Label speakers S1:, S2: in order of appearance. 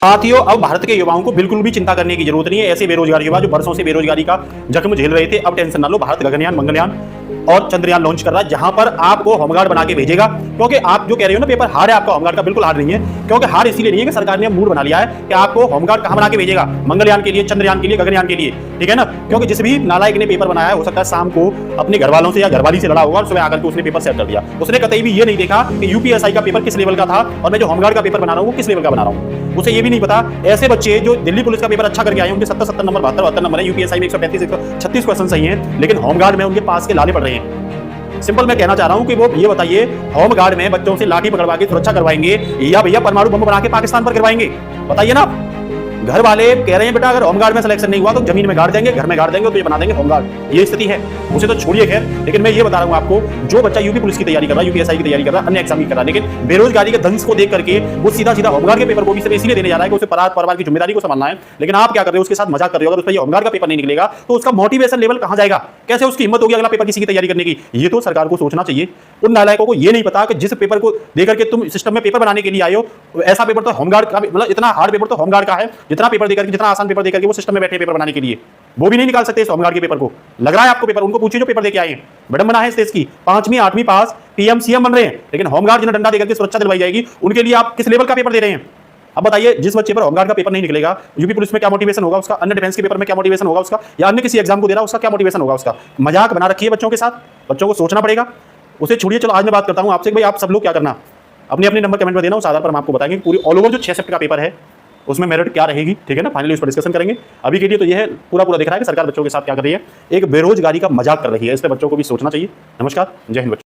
S1: साथियों, अब भारत के युवाओं को बिल्कुल भी चिंता करने की जरूरत नहीं है। ऐसे बेरोजगार युवा जो बरसों से बेरोजगारी का जख्म झेल रहे थे, अब टेंशन ना लो। भारत गगनयान, मंगलयान और चंद्रयान लॉन्च कर रहा है, जहां पर आपको होमगार्ड बना के भेजेगा। क्योंकि आप जो कह रहे हो ना पेपर हार्ड है आपका, होमगार्ड का बिल्कुल हार्ड नहीं है। क्योंकि हार्ड इसीलिए नहीं है कि सरकार ने मूड बना लिया है कि आपको होमगार्ड कहां बना के भेजेगा, मंगलयान के लिए, चंद्रयान के लिए, गगनयान के लिए, ठीक है ना। क्योंकि जिस भी नालायक ने पेपर बनाया है, हो सकता है शाम को अपने घर वालों से या घरवाली से लड़ा होगा और सुबह आकर के उसने पेपर सेट कर दिया। उसने कतई भी ये नहीं देखा कि यूपीएससी का पेपर किस लेवल का था और मैं जो होमगार्ड का पेपर बना रहा हूं वो किस लेवल का बना रहा हूं। उसे ये भी नहीं पता। ऐसे बच्चे जो दिल्ली पुलिस का पेपर अच्छा करके आए, उनके 70 नंबर, 72 नंबर है, यूपीएससी में 135 136 क्वेश्चन सही हैं, लेकिन होमगार्ड में उनके पास के लाले पड़ रहे हैं। सिंपल मैं कहना चाह रहा हूं कि वो ये बताइए, होमगार्ड में बच्चों से लाठी पकड़वा के सुरक्षा करवाएंगे या भैया परमाणु बम बना के पाकिस्तान पर गिरवाएंगे? बताइए ना। घर वाले कह रहे हैं बेटा अगर होमगार्ड में सिलेक्शन नहीं हुआ तो जमीन में गाड़ देंगे, घर में गाड़ देंगे, तो ये बना देंगे होमगार्ड। ये स्थिति है। उसे तो छोड़िए खैर, लेकिन मैं ये बता रहा हूं आपको, जो बच्चा यूपी पुलिस की तैयारी कर रहा है, यूपीएससी की तैयारी कर रहा है, अन्य एग्जाम की कर रहा है, लेकिन बेरोजगारी के दंश को देख करके वो सीधा सीधा होमगार्ड के पेपर को भी सिर्फ इसलिए देने जा रहा है कि उसे परिवार की जिम्मेदारी को संभालना है। लेकिन आप क्या कर रहे हो, उसके साथ मजाक कर रहे हो। अगर उस पर होमगार्ड का पेपर नहीं निकलेगा तो उसका मोटिवेशन लेवल कहां जाएगा? कैसे उसकी हिम्मत होगी अगला पेपर किसी की तैयारी करने की? ये तो सरकार को सोचना चाहिए। उन नालायकों को ये नहीं पता कि जिस पेपर को देकर के तुम सिस्टम में पेपर बनाने के लिए आए हो, ऐसा पेपर तो होमगार्ड का, मतलब इतना हार्ड पेपर तो होमगार्ड का है, जितना पेपर देकर के, जितना आसान पेपर देकर के वो सिस्टम में बैठे पेपर बनाने के लिए, वो भी नहीं निकाल सकते इस होमगार्ड के पेपर को। लग रहा है आपको पेपर? उनको पूछिए जो पेपर देके आए हैं। विडंबना है इस देश की। 5वीं 8वीं पास पीएम सीएम बन रहे हैं, लेकिन होमगार्ड जिन्हें डंडा देकर के सुरक्षा दिलवाई जाएगी, उनके लिए आप किस लेवल का पेपर दे रहे हैं? अब बताइए, जिस बच्चे पर होमगार्ड का पेपर नहीं निकलेगा, यूपी पुलिस में क्या मोटिवेशन होगा उसका, अन्य डिफेंस के पेपर में क्या मोटिवेशन होगा उसका, या अन्य किसी एग्जाम को दे रहा है उसका क्या मोटिवेशन होगा उसका? मजाक बना रखी है बच्चों के साथ। बच्चों को सोचना पड़ेगा। उसे छोड़िए। चलो आज मैं बात करता हूं आपसे, भाई आप सब लोग क्या करना, अपने अपने नंबर कमेंट में देना, उस आधार पर हम आपको बताएंगे पूरी ऑल ओवर जो 6 शिफ्ट का पेपर है उसमें मेरिट क्या रहेगी, ठीक है ना। फाइनली उस पर डिस्कशन करेंगे। अभी के लिए तो यह है, पूरा दिख रहा है कि सरकार बच्चों के साथ क्या कर रही है, एक बेरोजगारी का मजाक कर रही है। इस पर बच्चों को भी सोचना चाहिए। नमस्कार, जय हिंद बच्चों।